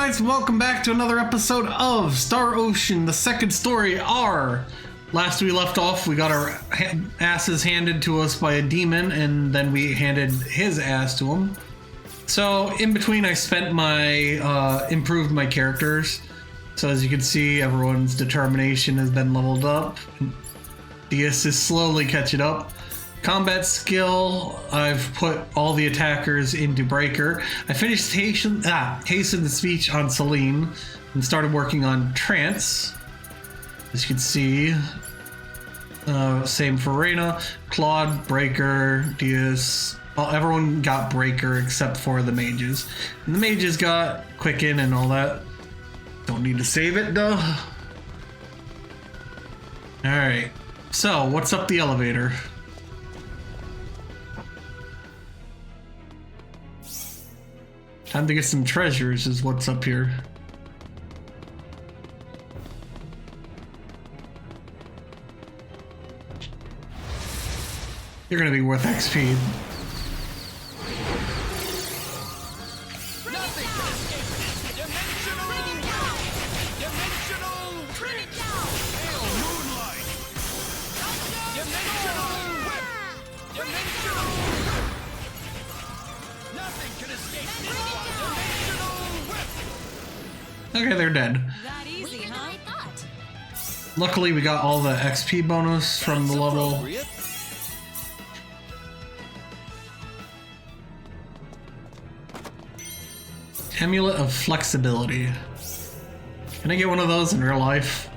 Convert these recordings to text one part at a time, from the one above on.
EscoNitz, and welcome back to another episode of Star Ocean, the second story, R. Last we left off, we got our asses handed to us by a demon, and then we handed his ass to him. So, in between, I spent improved my characters. So as you can see, everyone's determination has been leveled up. DS is slowly catching up. Combat skill, I've put all the attackers into Breaker. I finished Hasten the Speech on Celine and started working on Trance. As you can see, same for Rena, Claude, Breaker, DS. Well, everyone got Breaker except for the mages. And the mages got Quicken and all that. Don't need to save it though. Alright, so what's up the elevator? Time to get some treasures is what's up here. You're gonna be worth XP. Okay, they're dead. That easy, huh? Luckily, we got all the XP bonus from the level. Amulet of Flexibility. Can I get one of those in real life?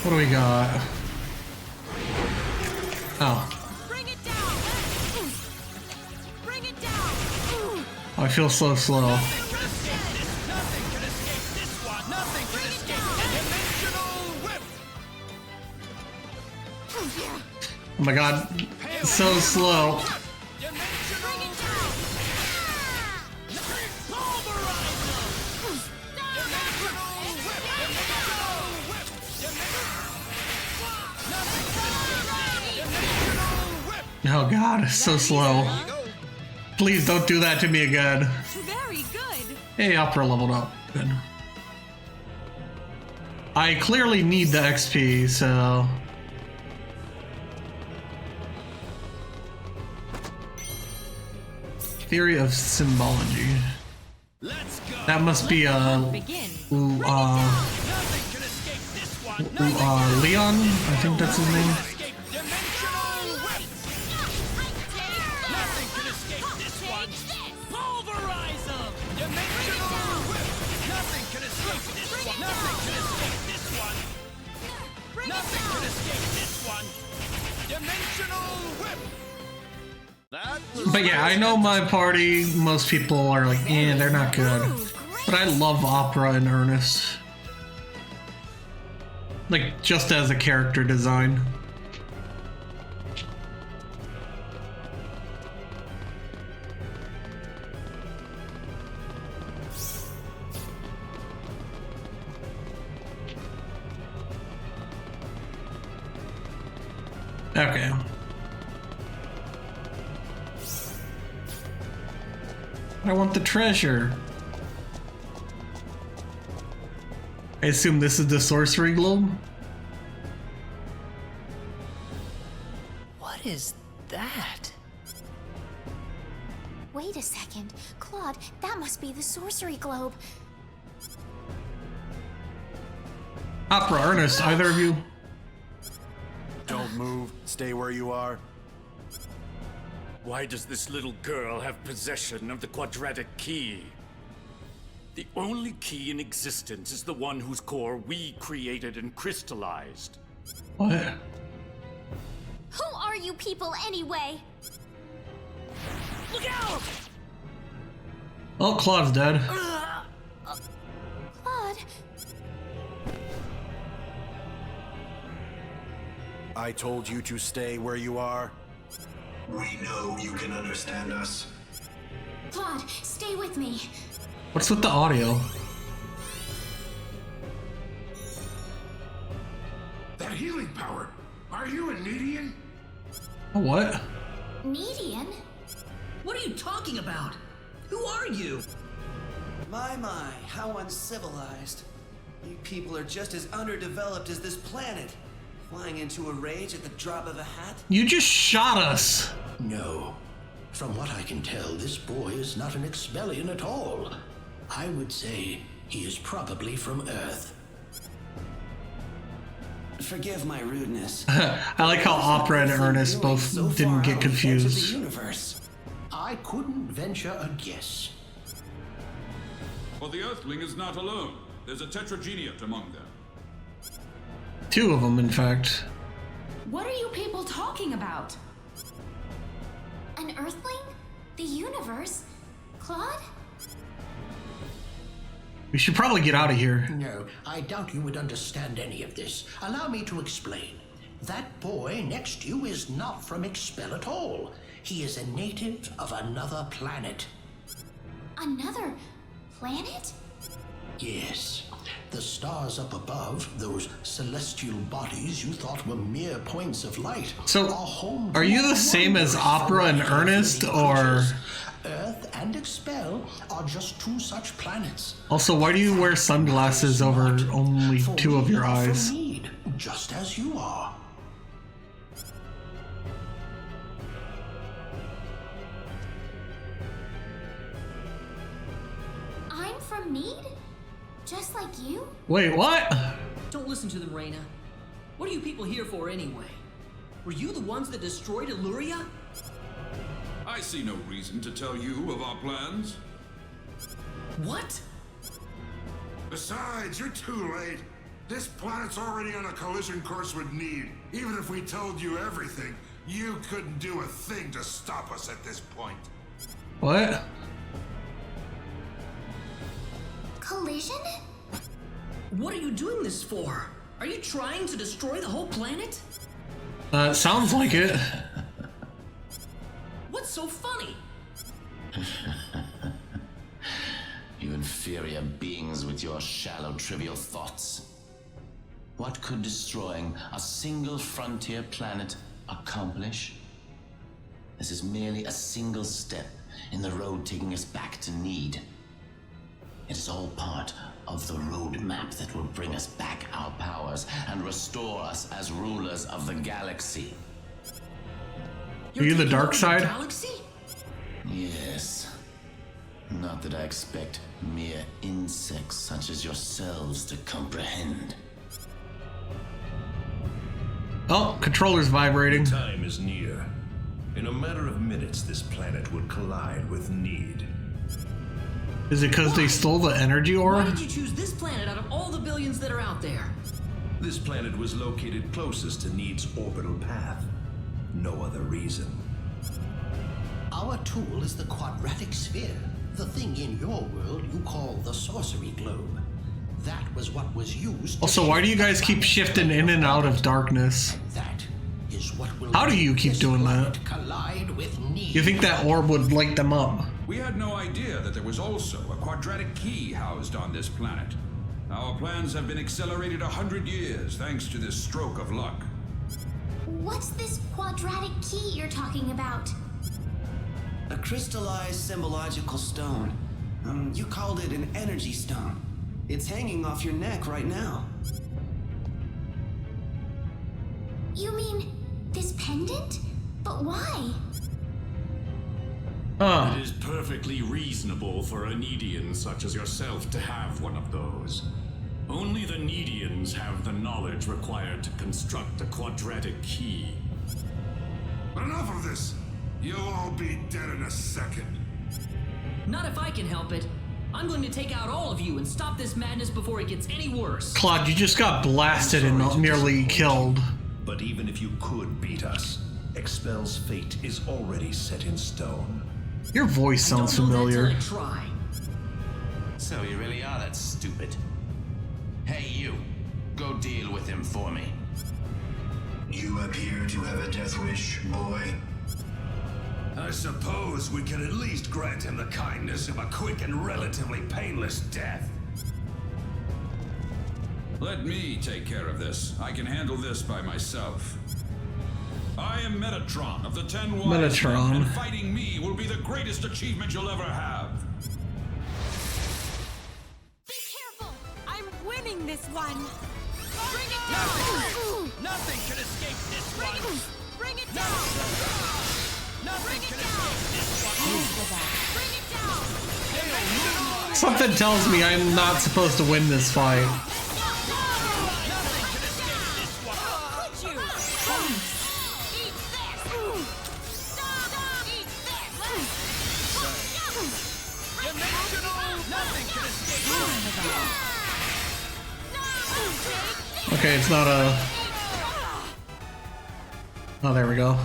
What do we got? Oh. Oh, I feel so slow. Oh my god, it's so slow. Oh god, it's so slow. Please don't do that to me again. Very good. Hey, Opera leveled up. Good. I clearly need the XP, so... Theory of Symbology. That must be Leon? I think that's his name. But yeah, I know my party, most people are like, eh, they're not good. But I love Opera in earnest. Like, just as a character design. Okay. I want the treasure. I assume this is the sorcery globe? What is that? Wait a second. Claude, that must be the sorcery globe. Opera, Ernest, either of you? Don't move. Stay where you are. Why does this little girl have possession of the quadratic key? The only key in existence is the one whose core we created and crystallized. What? Who are you people anyway? Look out! Oh, Claude's dead. Claude, I told you to stay where you are. We know you can understand us. Claude, stay with me. What's with the audio? That healing power. Are you a Nidian? A what? Median? What are you talking about? Who are you? My, how uncivilized. You people are just as underdeveloped as this planet. Flying into a rage at the drop of a hat? You just shot us. No. From what I can tell, this boy is not an Expellion at all. I would say he is probably from Earth. Forgive my rudeness. I like how Opera and Ernest both didn't get confused. I couldn't venture a guess. Well, the Earthling is not alone. There's a tetrageniate among them. 2 of them, in fact. What are you people talking about? An Earthling? The universe? Claude? We should probably get out of here. No, I doubt you would understand any of this. Allow me to explain. That boy next to you is not from Expel at all. He is a native of another planet. Another planet? Yes. The stars up above, those celestial bodies you thought were mere points of light, So, are home are to you a the same as wondrous Opera and variety of Ernest, living or... creatures. Earth and Expel are just 2 such planets. Also, why do you wear sunglasses over only For 2 of we your are from eyes? need, just as you are. I'm from Need? Just like you? Wait, what? Don't listen to them, Rena. What are you people here for anyway? Were you the ones that destroyed Illuria? I see no reason to tell you of our plans. What? Besides, you're too late. This planet's already on a collision course with Need. Even if we told you everything, you couldn't do a thing to stop us at this point. What? Collision? What are you doing this for? Are you trying to destroy the whole planet? Sounds like it. What's so funny? You inferior beings with your shallow, trivial thoughts. What could destroying a single frontier planet accomplish? This is merely a single step in the road taking us back to Need. It is all part of the roadmap that will bring us back our powers and restore us as rulers of the galaxy. Are you the dark side? Galaxy? Yes. Not that I expect mere insects such as yourselves to comprehend. Oh, controller's vibrating. Time is near. In a matter of minutes, this planet would collide with Need. Is it because they stole the energy aura? Why did you choose this planet out of all the billions that are out there? This planet was located closest to Need's orbital path. No other reason. Our tool is the quadratic sphere, the thing in your world you call the sorcery globe. That was what was used. Also, why do you guys keep shifting in and out of darkness? That is what will How do you keep doing that? collide with Need. You think that orb would light them up? We had no idea that there was also a quadratic key housed on this planet. Our plans have been accelerated 100 years thanks to this stroke of luck. What's this quadratic key you're talking about? A crystallized symbological stone. You called it an energy stone. It's hanging off your neck right now. You mean this pendant? But why? It is perfectly reasonable for a Needian such as yourself to have one of those. Only the Needians have the knowledge required to construct a quadratic key. Enough of this! You'll all be dead in a second. Not if I can help it. I'm going to take out all of you and stop this madness before it gets any worse. Claude, you just got blasted and nearly killed. But even if you could beat us, Expel's fate is already set in stone. Your voice sounds I don't know familiar. that till I try. So you really are that stupid. Hey, you. Go deal with him for me. You appear to have a death wish, boy. I suppose we can at least grant him the kindness of a quick and relatively painless death. Let me take care of this. I can handle this by myself. I am Metatron of the 10 Wise Metatron. Men, and fighting me will be the greatest achievement you'll ever have. Be careful! I'm winning this one! Bring it down! Nothing can escape this one! Bring it down! Nothing can escape this one! Bring it down! Something tells me I'm not supposed to win this fight. Okay, it's not a... Oh, there we go.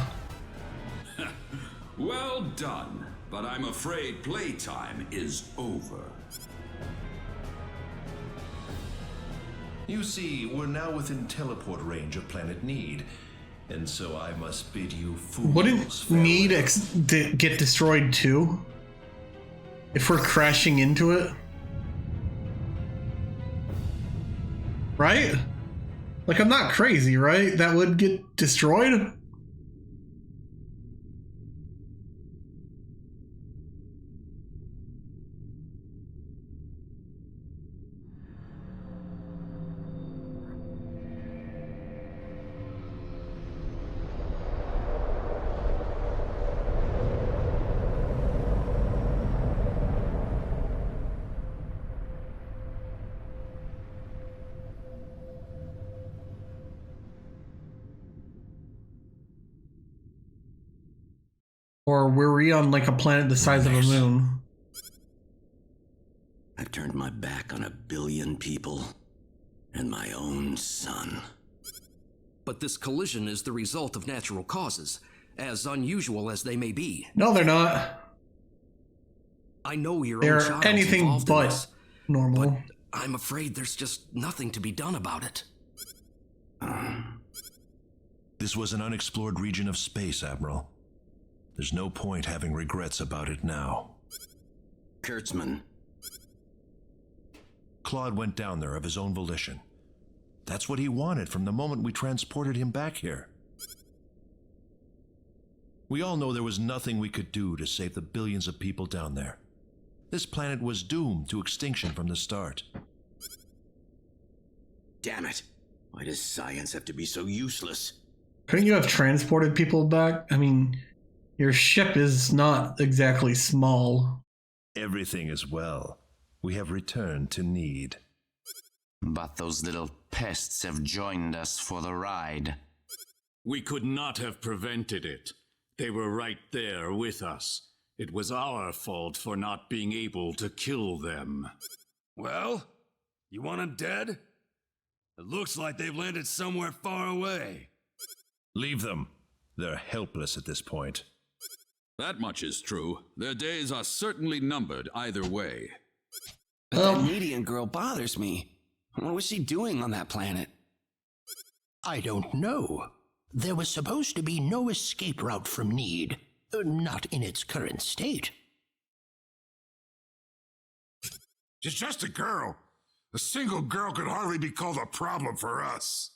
Well done, but I'm afraid playtime is over. You see, we're now within teleport range of Planet Need, and so I must bid you fools Wouldn't Need get destroyed too? If we're crashing into it? Right? Like, I'm not crazy, right? That would get destroyed? Or were we on like a planet the size of a moon? I've turned my back on 1 billion people and my own son. But this collision is the result of natural causes, as unusual as they may be. No, they're not. I know your own They're child's anything involved in but this, normal. but I'm afraid there's just nothing to be done about it. This was an unexplored region of space, Admiral. There's no point having regrets about it now. Kurtzman. Claude went down there of his own volition. That's what he wanted from the moment we transported him back here. We all know there was nothing we could do to save the billions of people down there. This planet was doomed to extinction from the start. Damn it. Why does science have to be so useless? Couldn't you have transported people back? I mean, your ship is not exactly small. Everything is well. We have returned to Need. But those little pests have joined us for the ride. We could not have prevented it. They were right there with us. It was our fault for not being able to kill them. Well, you want them dead? It looks like they've landed somewhere far away. Leave them. They're helpless at this point. That much is true. Their days are certainly numbered either way. But that median girl bothers me. What was she doing on that planet? I don't know. There was supposed to be no escape route from Need. Not in its current state. She's just a girl. A single girl could hardly be called a problem for us.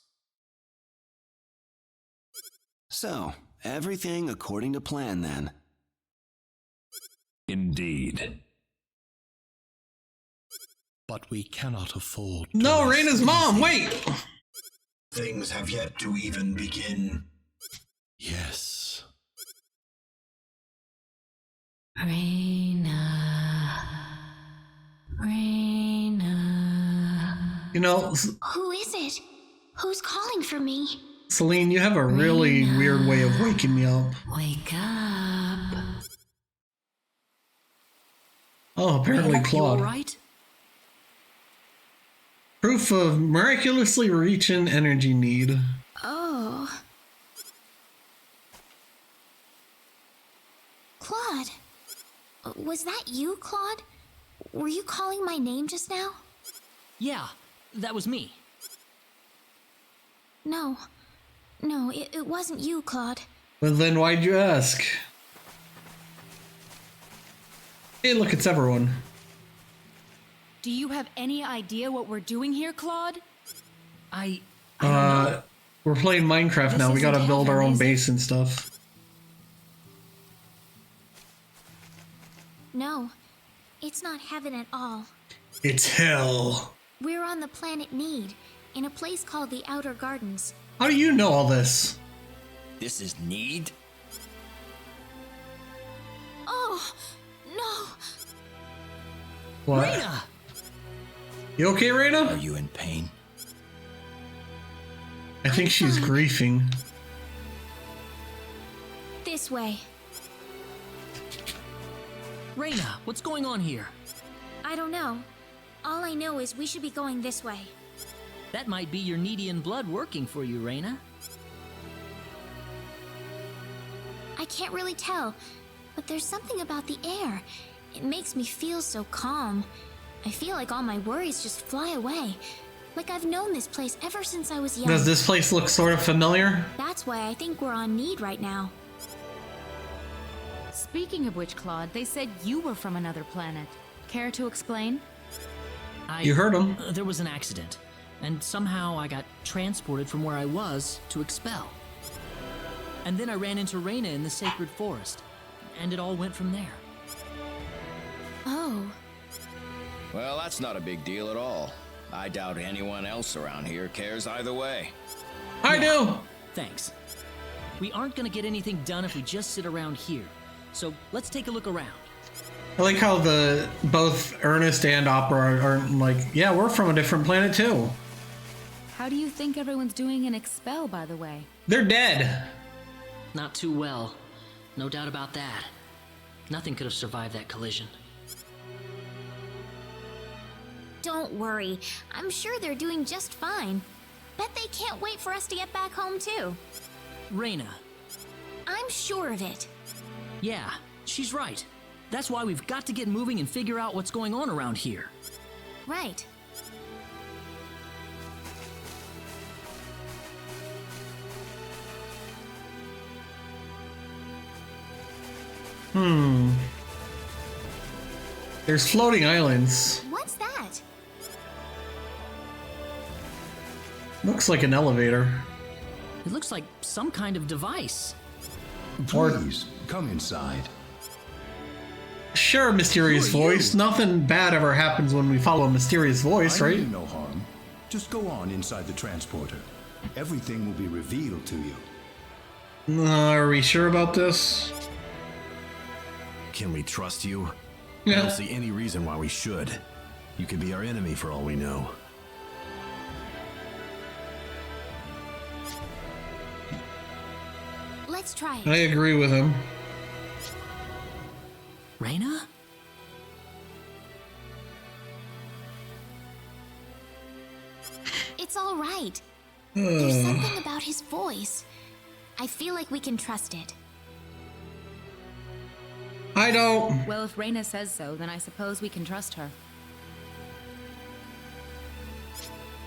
So, everything according to plan then. Indeed. But we cannot afford. No, Rena's mom, wait! Things have yet to even begin. Yes. Rena. You know, Who is it? Who's calling for me? Celine, you have a really weird way of waking me up. Wake up. Oh, apparently Claude. You all right? Proof of miraculously reaching energy need. Oh. Claude. Was that you, Claude? Were you calling my name just now? Yeah, that was me. No. No, it wasn't you, Claude. Well, then why'd you ask? Hey, look, it's everyone. Do you have any idea what we're doing here, Claude? I don't know. We're playing Minecraft now. We gotta build our own base and stuff. No, it's not heaven at all. It's hell. We're on the planet Need, in a place called the Outer Gardens. How do you know all this? This is Need? Oh, no. What? Rena! You okay, Rena? Are you in pain? I think she's grieving. This way. Rena, what's going on here? I don't know. All I know is we should be going this way. That might be your Needian blood working for you, Rena. I can't really tell, but there's something about the air. It makes me feel so calm. I feel like all my worries just fly away. Like I've known this place ever since I was young. Does this place look sort of familiar? That's why I think we're on Need right now. Speaking of which, Claude, they said you were from another planet. Care to explain? You heard him. There was an accident, and somehow I got transported from where I was to expel. And then I ran into Rena in the sacred forest, and it all went from there. Oh. Well, that's not a big deal at all. I doubt anyone else around here cares either way. I do! Thanks. We aren't gonna get anything done if we just sit around here. So let's take a look around. I like how both Ernest and Opera are like, yeah, we're from a different planet too. How do you think everyone's doing in expel, by the way? They're dead. Not too well. No doubt about that. Nothing could have survived that collision. Don't worry. I'm sure they're doing just fine. Bet they can't wait for us to get back home too. Rena. I'm sure of it. Yeah, she's right. That's why we've got to get moving and figure out what's going on around here. Right. There's floating islands. What's that? Looks like an elevator. It looks like some kind of device. Please, come inside. Sure, mysterious voice. Nothing bad ever happens when we follow a mysterious voice, I right? mean no harm. Just go on inside the transporter. Everything will be revealed to you. Are we sure about this? Can we trust you? Yeah. I don't see any reason why we should. You could be our enemy for all we know. Let's try it. I agree with him. Rena? It's all right. There's something about his voice. I feel like we can trust it. I don't. Well, if Rena says so, then I suppose we can trust her.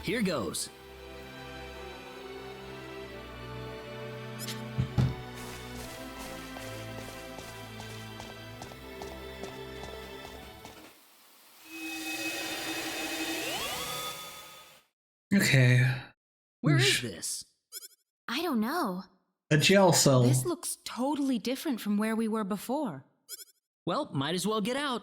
Here goes. Okay. Where is this? I don't know. A jail cell. This looks totally different from where we were before. Well, might as well get out.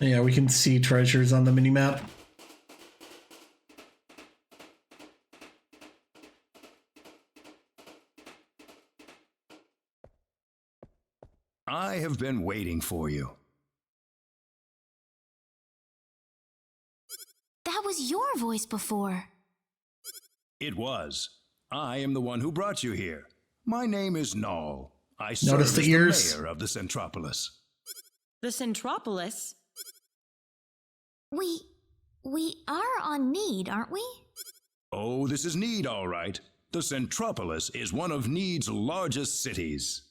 Yeah, we can see treasures on the minimap. I have been waiting for you. That was your voice before. It was. I am the one who brought you here. My name is Null. I serve Notice as the the ears? mayor of the Centropolis. The Centropolis? We are on Need, aren't we? Oh, this is Need, all right. The Centropolis is one of Need's largest cities.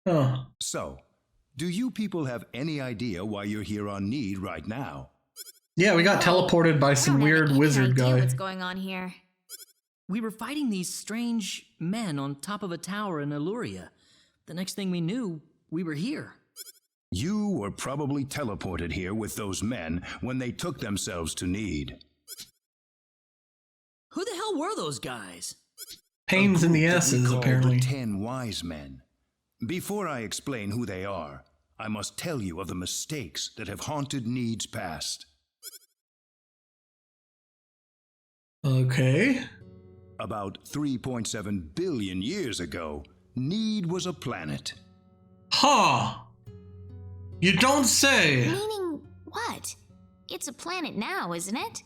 Huh. So, do you people have any idea why you're here on Need right now? Yeah, we got teleported by some weird wizard guy. What's going on here? We were fighting these strange men on top of a tower in Illuria. The next thing we knew, we were here. You were probably teleported here with those men when they took themselves to Need. Who the hell were those guys? Pains in the asses, apparently. The 10 Wise Men. Before I explain who they are, I must tell you of the mistakes that have haunted Need's past. Okay. About 3.7 billion years ago, Need was a planet. Huh. You don't say. Meaning what? It's a planet now, isn't it?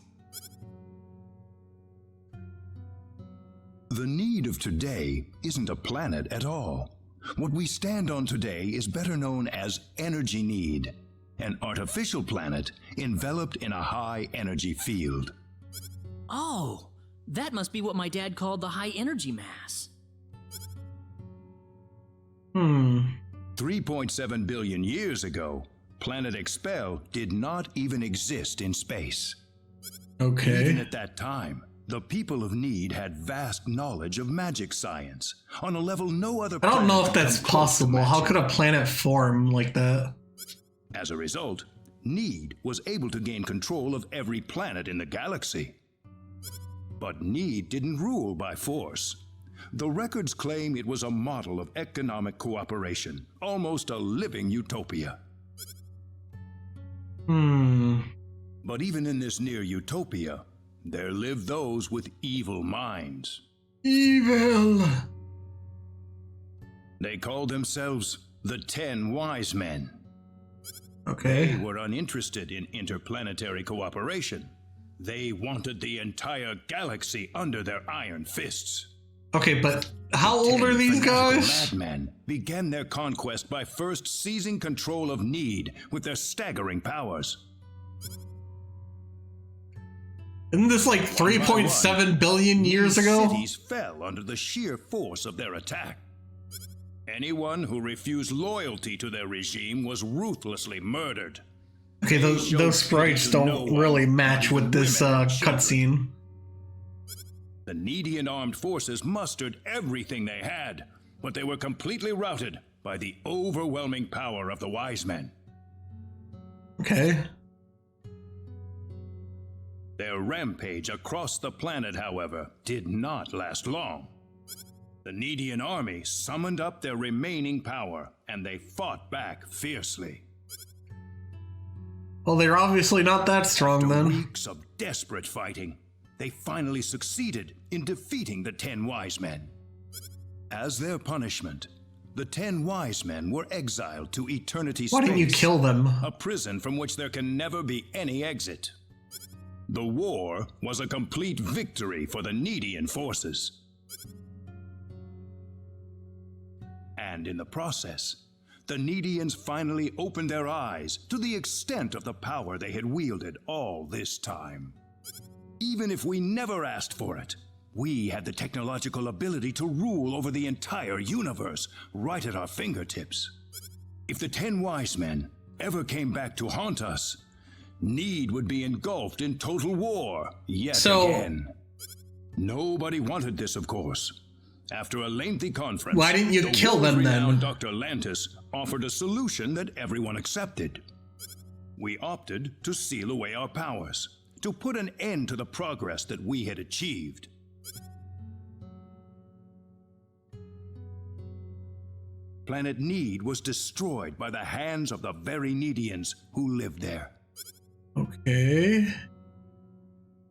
The Need of today isn't a planet at all. What we stand on today is better known as Energy Need, an artificial planet enveloped in a high energy field. Oh, that must be what my dad called the high energy mass. 3.7 billion years ago, planet Expel did not even exist in space. Okay. Even at that time, the people of Need had vast knowledge of magic science on a level no other I planet. don't know if that's possible. How could a planet form like that? As a result, Need was able to gain control of every planet in the galaxy. But Need didn't rule by force. The records claim it was a model of economic cooperation, almost a living utopia. But even in this near utopia, there lived those with evil minds. Evil! They called themselves the 10 Wise Men. Okay. They were uninterested in interplanetary cooperation. They wanted the entire galaxy under their iron fists. Okay, but how old are these guys? Madmen began their conquest by first seizing control of Need with their staggering powers. Isn't this like 3.7 billion years ago? Cities fell under the sheer force of their attack. Anyone who refused loyalty to their regime was ruthlessly murdered. Okay, those sprites don't really match with this cutscene. The Needian armed forces mustered everything they had, but they were completely routed by the overwhelming power of the Wise Men. Okay. Their rampage across the planet, however, did not last long. The Needian army summoned up their remaining power, and they fought back fiercely. Well, they're obviously not that strong After then. weeks of desperate fighting, they finally succeeded in defeating the 10 Wise Men. As their punishment, the 10 Wise Men were exiled to Eternity Space. Why didn't you kill them? A prison from which there can never be any exit. The war was a complete victory for the Needian forces. And in the process, the Needians finally opened their eyes to the extent of the power they had wielded all this time. Even if we never asked for it, we had the technological ability to rule over the entire universe right at our fingertips. If the 10 Wise Men ever came back to haunt us, Need would be engulfed in total war yet again. Nobody wanted this, of course. After a lengthy conference, why didn't you kill them then? Dr. Lantis offered a solution that everyone accepted. We opted to seal away our powers, to put an end to the progress that we had achieved. Planet Need was destroyed by the hands of the very Needians who lived there. Okay.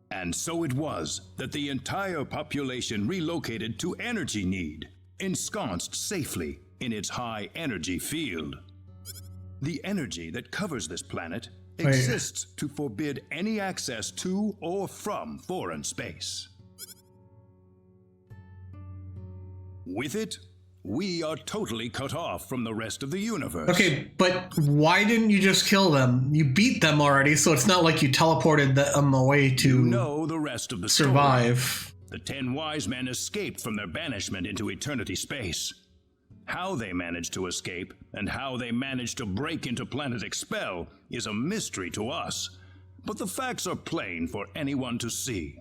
And so it was that the entire population relocated to Energy Need, ensconced safely in its high energy field. The energy that covers this planet exists to forbid any access to or from foreign space. With it, we are totally cut off from the rest of the universe. Okay, but why didn't you just kill them? You beat them already, so it's not like you teleported them away to the rest of the survive. Story. The 10 Wise Men escaped from their banishment into Eternity Space. How they managed to escape and how they managed to break into Planet Expel is a mystery to us, but the facts are plain for anyone to see.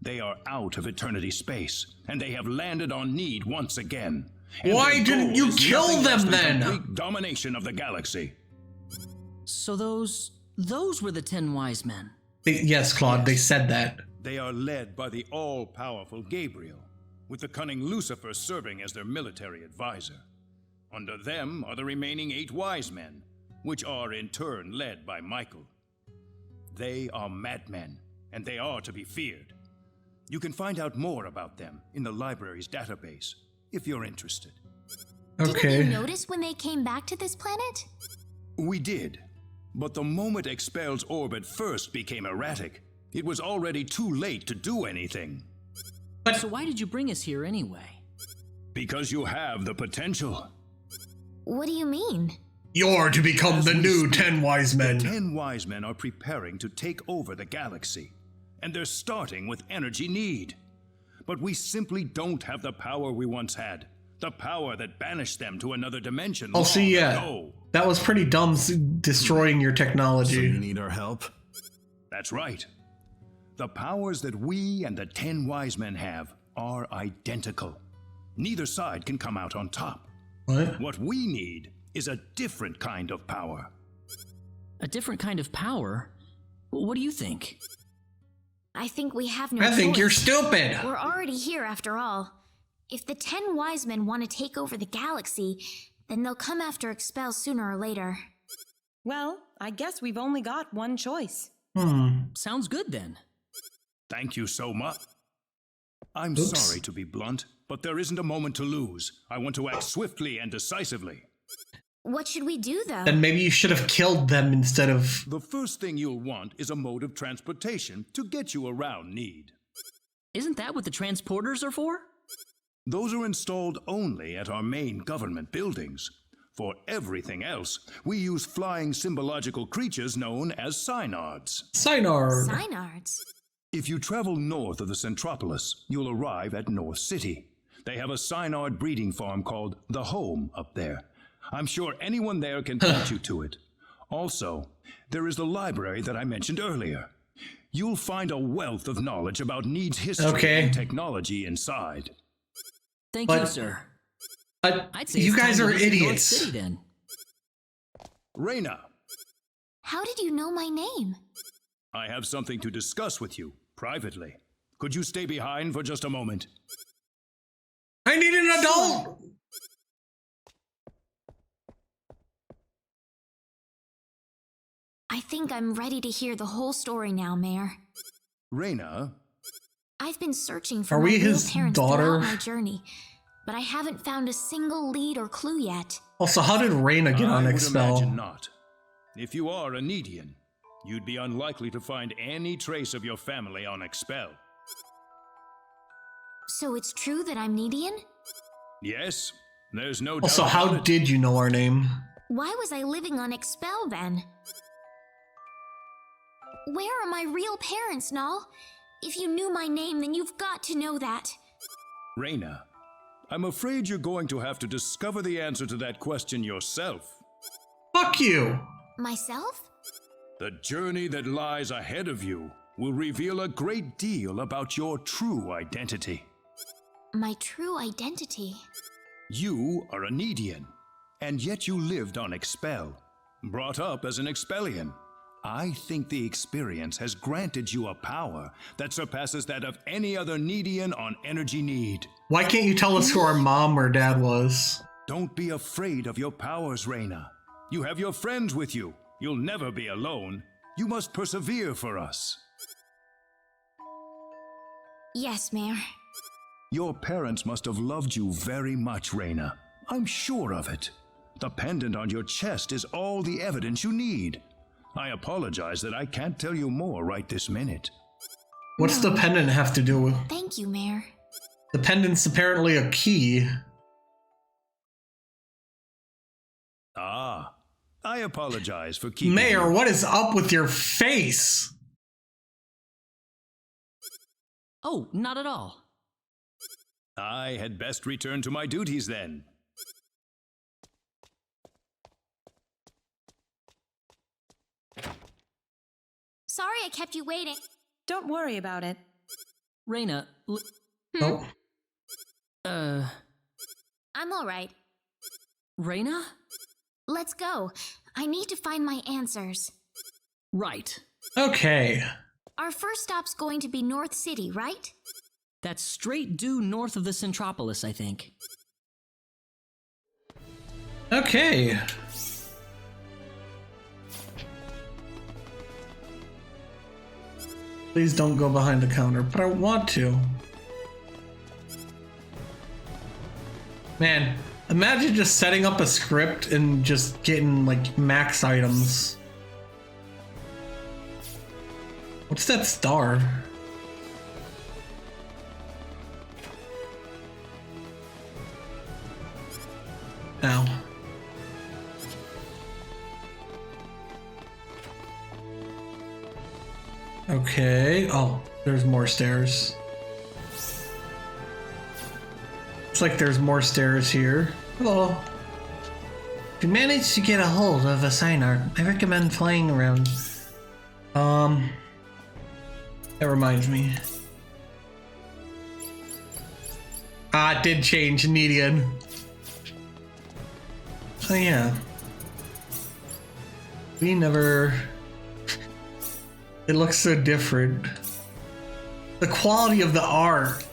They are out of Eternity Space, and they have landed on Need once again. Why didn't you kill them then? Complete domination of the galaxy. So those were the 10 wise men. Yes, Claude, they said that. They are led by the all-powerful Gabriel, with the cunning Lucifer serving as their military advisor. Under them are the remaining 8 wise men, which are in turn led by Michael. They are madmen, and they are to be feared. You can find out more about them in the library's database, if you're interested. Okay. Didn't you notice when they came back to this planet? We did. But the moment Expel's orbit first became erratic, it was already too late to do anything. So why did you bring us here anyway? Because you have the potential. What do you mean? You're to become the new 10 wise men. The 10 wise men are preparing to take over the galaxy, and they're starting with energy need. But we simply don't have the power we once had. The power that banished them to another dimension. Oh, see, yeah. That was pretty dumb, destroying your technology. So you need our help? That's right. The powers that we and the 10 wise men have are identical. Neither side can come out on top. What? What we need is a different kind of power. A different kind of power? What do you think? I think we have no choice. I think you're stupid. We're already here after all. If the 10 wise men want to take over the galaxy, then they'll come after Expel sooner or later. Well, I guess we've only got one choice. Sounds good then. Thank you so much. I'm Oops. sorry to be blunt, but there isn't a moment to lose. I want to act swiftly and decisively. What should we do, though? Then maybe you should have killed them instead of... The first thing you'll want is a mode of transportation to get you around need. Isn't that what the transporters are for? Those are installed only at our main government buildings. For everything else, we use flying symbological creatures known as synards. Synard. Synards? If you travel north of the Centropolis, you'll arrive at North City. They have a synard breeding farm called The Home up there. I'm sure anyone there can point you to it. Also, there is the library that I mentioned earlier. You'll find a wealth of knowledge about Need's history and technology inside. Thank you, sir. I'd say you guys are idiots. North City, then. Rena. How did you know my name? I have something to discuss with you, privately. Could you stay behind for just a moment? I need an adult! I think I'm ready to hear the whole story now, Mayor. Rena? I've been searching for Are my we real his parents daughter? throughout my journey, but I haven't found a single lead or clue yet. Also, how did Rena get on I would Expel? imagine not. If you are a Needian, you'd be unlikely to find any trace of your family on Expel. So it's true that I'm Needian? Yes, there's no doubt. Also, how about it. did you know our name? Why was I living on Expel then? Where are my real parents, Null? If you knew my name, then you've got to know that. Rena, I'm afraid you're going to have to discover the answer to that question yourself. Fuck you! Myself? The journey that lies ahead of you will reveal a great deal about your true identity. My true identity? You are a Needian, and yet you lived on Expel, brought up as an Expellian. I think the experience has granted you a power that surpasses that of any other Needian on Energy Need. Why can't you tell us who our mom or dad was? Don't be afraid of your powers, Rena. You have your friends with you. You'll never be alone. You must persevere for us. Yes, Mayor. Your parents must have loved you very much, Rena. I'm sure of it. The pendant on your chest is all the evidence you need. I apologize that I can't tell you more right this minute. What's the pendant have to do with? Thank you, Mayor. The pendant's apparently a key. Ah, I apologize for keeping Mayor, you. what is up with your face? Oh, not at all. I had best return to my duties then. Sorry I kept you waiting. Don't worry about it. Rena, Oh. I'm alright. Rena? Let's go. I need to find my answers. Right. Okay. Our first stop's going to be North City, right? That's straight due north of the Centropolis, I think. Okay. Please don't go behind the counter, but I want to. Man, imagine just setting up a script and just getting like max items. What's that star? Ow. Okay. Oh, there's more stairs. Looks like there's more stairs here. Hello. If you manage to get a hold of a sign art, I recommend flying around. That reminds me. Ah, it did change, Nidian. Oh yeah. We never... It looks so different. The quality of the art.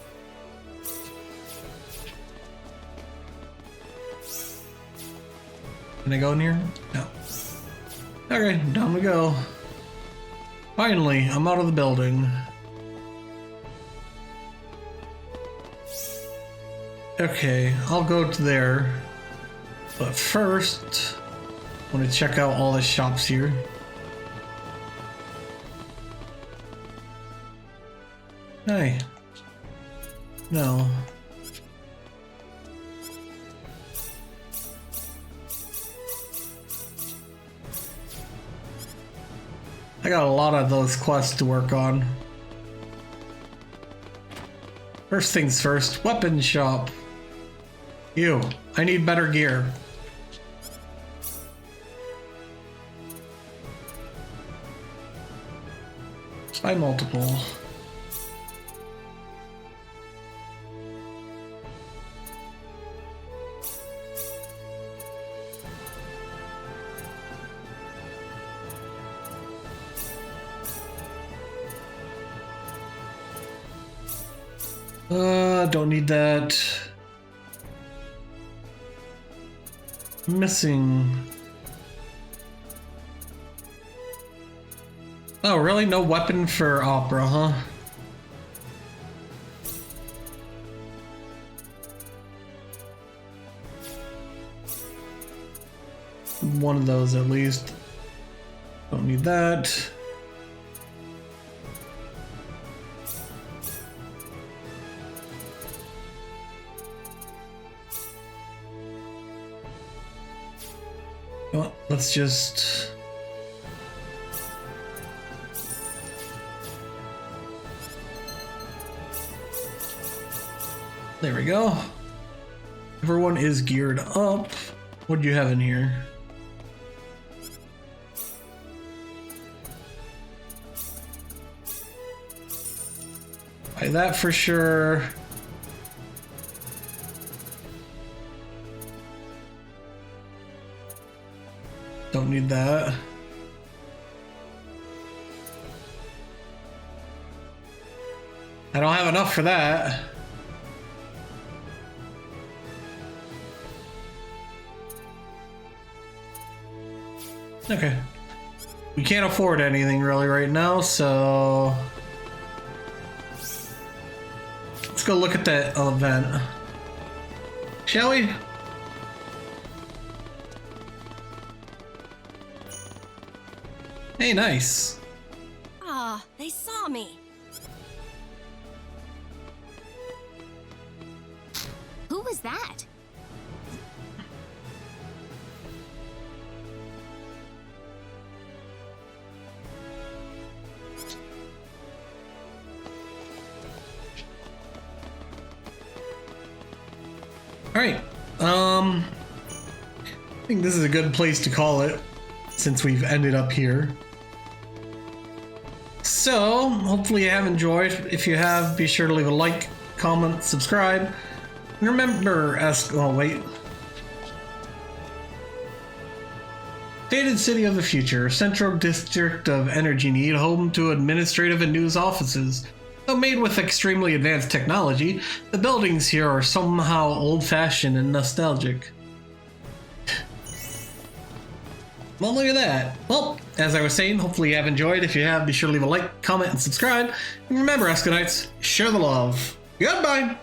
Can I go in here? No. Okay, down we go. Finally, I'm out of the building. Okay, I'll go to there. But first, I want to check out all the shops here. Hey. No. I got a lot of those quests to work on. First things first, weapon shop. You, I need better gear. Buy multiple. Don't need that. Missing. Oh, really? No weapon for opera, huh? One of those at least. Don't need that. Well, let's just... There we go. Everyone is geared up. What do you have in here? Buy that for sure. Don't need that. I don't have enough for that. Okay. We can't afford anything really right now, so... Let's go look at that event. Shall we? Hey, nice. Ah, they saw me. Who was that? Alright, I think this is a good place to call it, since we've ended up here. So, hopefully you have enjoyed. If you have, be sure to leave a like, comment, subscribe. And remember, oh wait. Dated city of the future, central district of energy need, home to administrative and news offices. Though made with extremely advanced technology, the buildings here are somehow old-fashioned and nostalgic. Well, look at that. Well, as I was saying, hopefully you have enjoyed. If you have, be sure to leave a like, comment, and subscribe. And remember, EscoNitz, share the love. Goodbye!